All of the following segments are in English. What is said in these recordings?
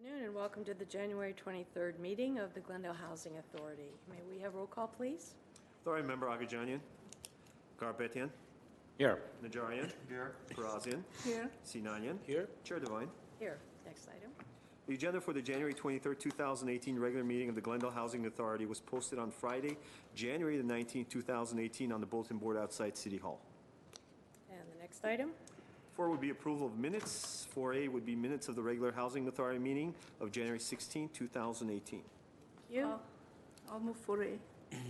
Afternoon and welcome to the January 23rd meeting of the Glendale Housing Authority. May we have roll call, please? Authority Member Agajanian. Garbetian. Here. Najarian. Here. Parazian. Here. Sinanian. Here. Chair Devine. Here. Next item. The agenda for the January 23rd, 2018 regular meeting of the Glendale Housing Authority was posted on Friday, January the 19th, 2018 on the bulletin board outside City Hall. And the next item? 4 would be approval of minutes. 4A would be minutes of the regular Housing Authority meeting of January 16th, 2018. You? I'll move for A. Okay, have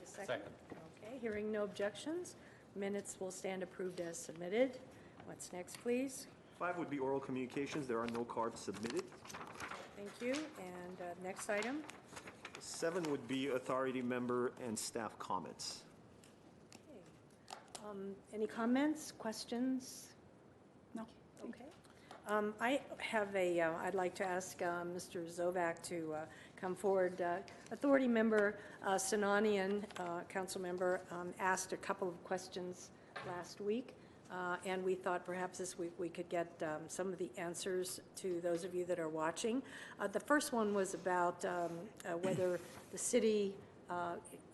a second? Okay, hearing no objections, minutes will stand approved as submitted. What's next, please? 5 would be oral communications. There are no cards submitted. Thank you. And next item? 7 would be authority member and staff comments. Okay. Any comments, questions? No. Okay. I have I'd like to ask Mr. Zovak to come forward. Authority member Sinanian, council member, asked a couple of questions last week, and we thought perhaps this week we could get some of the answers to those of you that are watching. The first one was about whether the city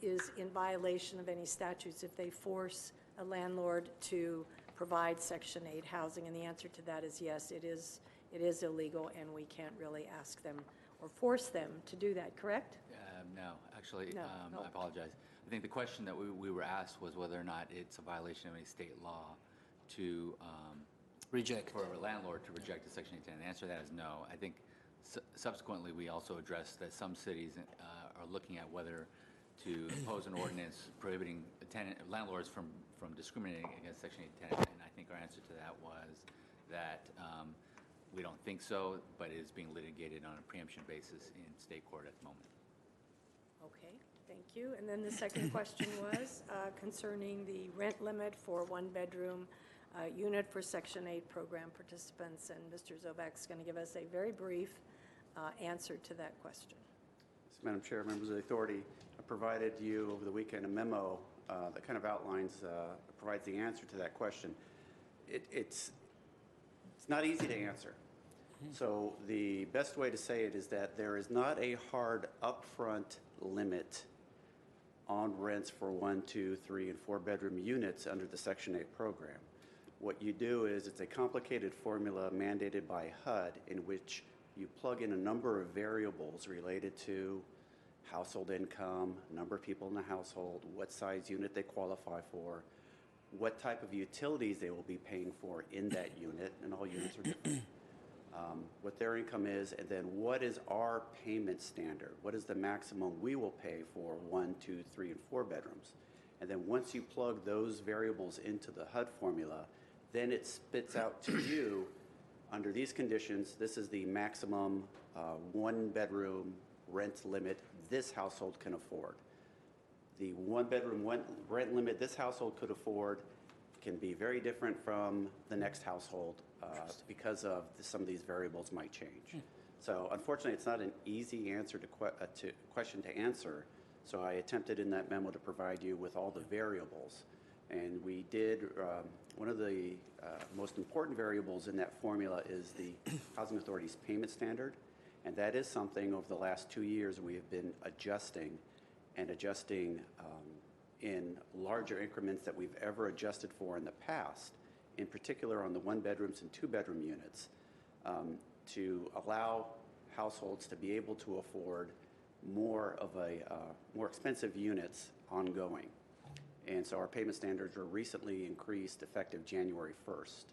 is in violation of any statutes if they force a landlord to provide Section 8 housing, and the answer to that is yes, it is illegal, and we can't really ask them or force them to do that, correct? No, actually, No. I apologize. I think the question that we were asked was whether or not it's a violation of any state law to reject, for a landlord to reject a Section 810. The answer to that is no. I think subsequently we also addressed that some cities are looking at whether to impose an ordinance prohibiting landlords from discriminating against Section 810, and I think our answer to that was that we don't think so, but it is being litigated on a preemption basis in state court at the moment. Okay, thank you. And then the second question was concerning the rent limit for one-bedroom unit for Section 8 program participants, and Mr. Zovak's going to give us a very brief answer to that question. Yes, Madam Chair, members of the authority, I provided you over the weekend a memo that kind of outlines, provides the answer to that question. It's not easy to answer. So the best way to say it is that there is not a hard upfront limit on rents for 1, 2, 3, and 4 bedroom units under the Section 8 program. What you do is it's a complicated formula mandated by HUD in which you plug in a number of variables related to household income, number of people in the household, what size unit they qualify for, what type of utilities they will be paying for in that unit, and all units are different, what their income is, and then what is our payment standard? What is the maximum we will pay for 1, 2, 3, and 4 bedrooms? And then once you plug those variables into the HUD formula, then it spits out to you, under these conditions, this is the maximum one-bedroom rent limit this household can afford. The one-bedroom rent limit this household could afford can be very different from the next household because of some of these variables might change. So unfortunately, it's not an easy answer to question to answer. So I attempted in that memo to provide you with all the variables. And we did, one of the most important variables in that formula is the Housing Authority's payment standard. And that is something over the last 2 years we have been adjusting in larger increments that we've ever adjusted for in the past, in particular on the 1-bedrooms and 2-bedroom units, to allow households to be able to afford more expensive units ongoing. And so our payment standards were recently increased effective January 1st.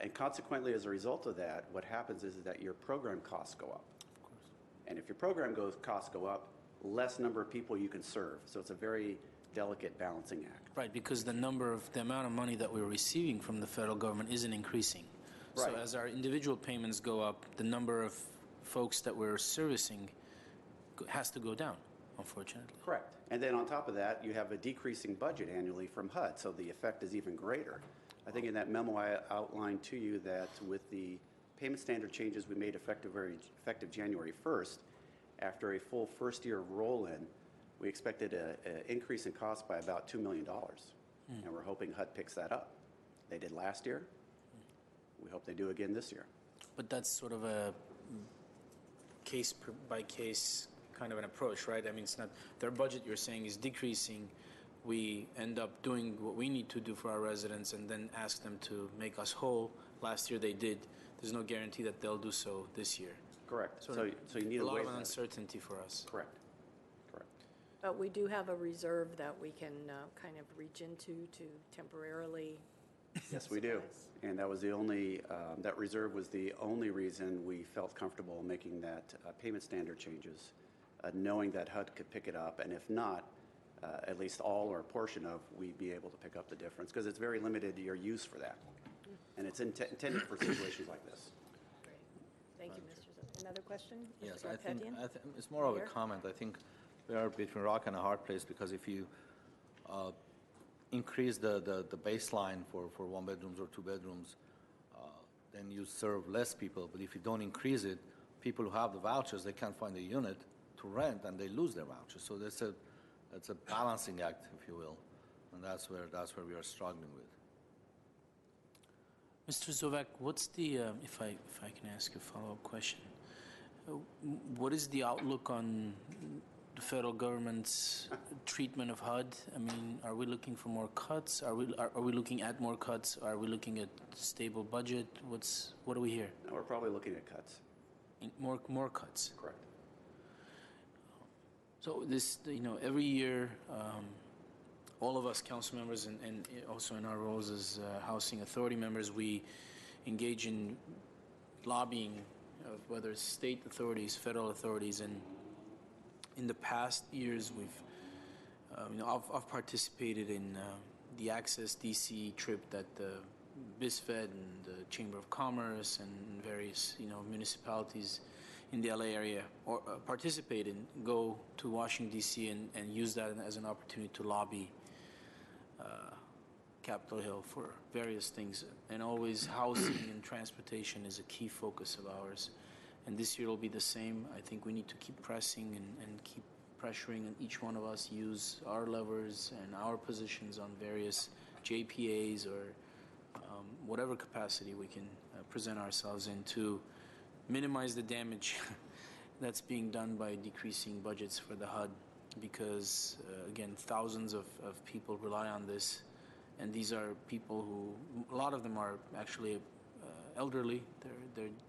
And consequently, as a result of that, what happens is that your program costs go up. of course. And if your program costs go up, less number of people you can serve. So it's a very delicate balancing act. Right, because the amount of money that we're receiving from the federal government isn't increasing. Right. So as our individual payments go up, the number of folks that we're servicing has to go down, unfortunately. Correct. And then on top of that, you have a decreasing budget annually from HUD, so the effect is even greater. I think in that memo I outlined to you that with the payment standard changes we made effective January 1st, after a full first-year roll-in, we expected an increase in cost by about $2 million. And we're hoping HUD picks that up. They did last year. We hope they do again this year. But that's sort of a by case kind of an approach, right? I mean, it's not their budget. You're saying is decreasing. We end up doing what we need to do for our residents, and then ask them to make us whole. Last year they did. There's no guarantee that they'll do so this year. Correct. So So you need a a lot way of uncertainty for us. Correct. Correct. But we do have a reserve that we can kind of reach into to temporarily. Yes, we do. subsidize. And that was the only, that reserve was the only reason we felt comfortable making that payment standard changes, knowing that HUD could pick it up, and if not, at least all or a portion of, we'd be able to pick up the difference, because it's very limited to your use for that. And it's intended for situations like this. Great. Thank you, Mr. Zoll. Another question? Yes, Mr. I think Garpetian? it's more of a Mayor? comment. I think we are between rock and a hard place, because if you increase the baseline for one bedrooms or two bedrooms, then you serve less people. But if you don't increase it, people who have the vouchers, they can't find a unit to rent and they lose their vouchers. So that's a balancing act, if you will, and that's where we are struggling with. Mr. Zovak, what's the, if I can ask a follow-up question, what is the outlook on the federal government's treatment of HUD? I mean, are we looking for more cuts? Are we looking at more cuts? Are we looking at stable budget? What do we hear? Now, we're probably looking at cuts. More cuts. Correct. So this, every year, all of us council members and also in our roles as housing authority members, we engage in lobbying of whether it's state authorities, federal authorities, and in the past years, I've participated in the Access DC trip that the BISFED and the Chamber of Commerce and various municipalities in the LA area or participate in, go to Washington DC and use that as an opportunity to lobby Capitol Hill for various things, and always housing and transportation is a key focus of ours. And this year will be the same. I think we need to keep pressing and keep pressuring, and each one of us use our levers and our positions on various JPAs or whatever capacity we can present ourselves in to minimize the damage that's being done by decreasing budgets for the HUD, because again, thousands of people rely on this, and these are people who, a lot of them are actually elderly.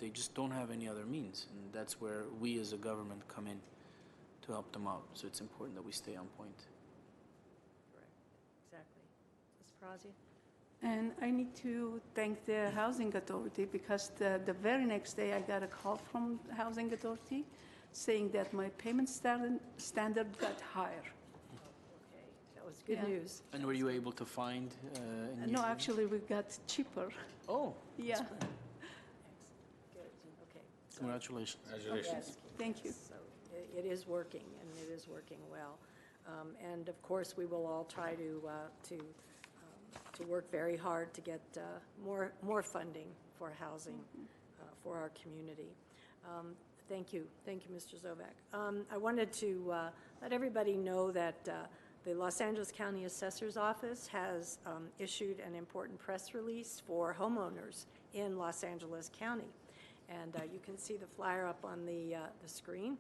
They just don't have any other means, and that's where we as a government come in to help them out. So it's important that we stay on point. Correct. Exactly. Ms. Frazia? And I need to thank the Housing Authority, because the very next day I got a call from the Housing Authority saying that my payment standard got higher. Okay, that was good Yeah. news. And were you able to find? No, actually we got cheaper. Oh, Yeah, Good, okay. So, congratulations. yes, thank you. So it is working, and it is working well. And of course, we will all try to work very hard to get more funding for housing for our community. Thank you, Mr. Zovak. I wanted to let everybody know that the Los Angeles County Assessor's Office has issued an important press release for homeowners in Los Angeles County. And you can see the flyer up on the screen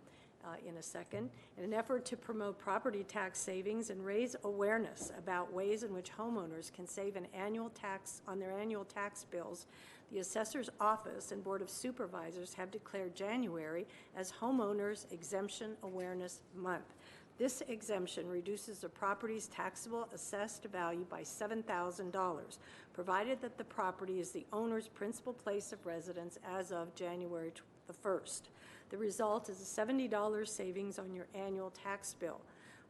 in a second. In an effort to promote property tax savings and raise awareness about ways in which homeowners can save an annual tax on their annual tax bills, the Assessor's Office and Board of Supervisors have declared January as Homeowners Exemption Awareness Month. This exemption reduces a property's taxable assessed value by $7,000, provided that the property is the owner's principal place of residence as of January the 1st. The result is a $70 savings on your annual tax bill.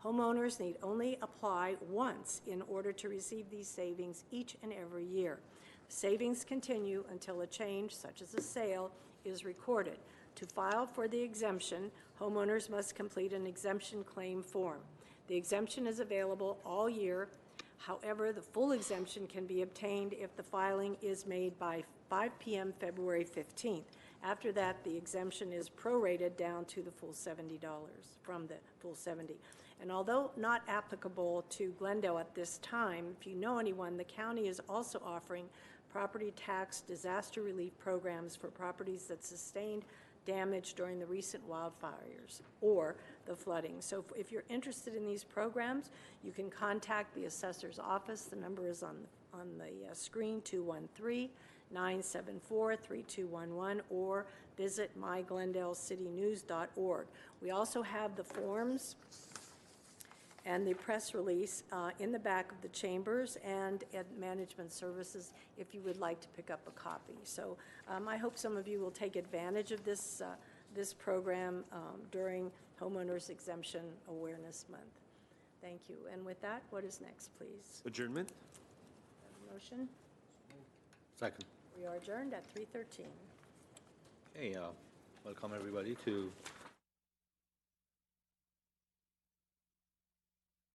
Homeowners need only apply once in order to receive these savings each and every year. Savings continue until a change, such as a sale, is recorded. To file for the exemption, homeowners must complete an exemption claim form. The exemption is available all year. However, the full exemption can be obtained if the filing is made by 5 p.m. February 15th. After that, the exemption is prorated down to the full $70, from the full $70. And although not applicable to Glendale at this time, if you know anyone, the county is also offering property tax disaster relief programs for properties that sustained damage during the recent wildfires or the flooding. So if you're interested in these programs, you can contact the assessor's office. The number is on the screen, 213-974-3211, or visit myglendalecitynews.org. We also have the forms and the press release in the back of the chambers and at Management Services if you would like to pick up a copy. So I hope some of you will take advantage of this, this program during Homeowners Exemption Awareness Month. Thank you. And with that, what is next, please? Adjournment? Motion? Second. We are adjourned at 3:13. Okay, welcome everybody to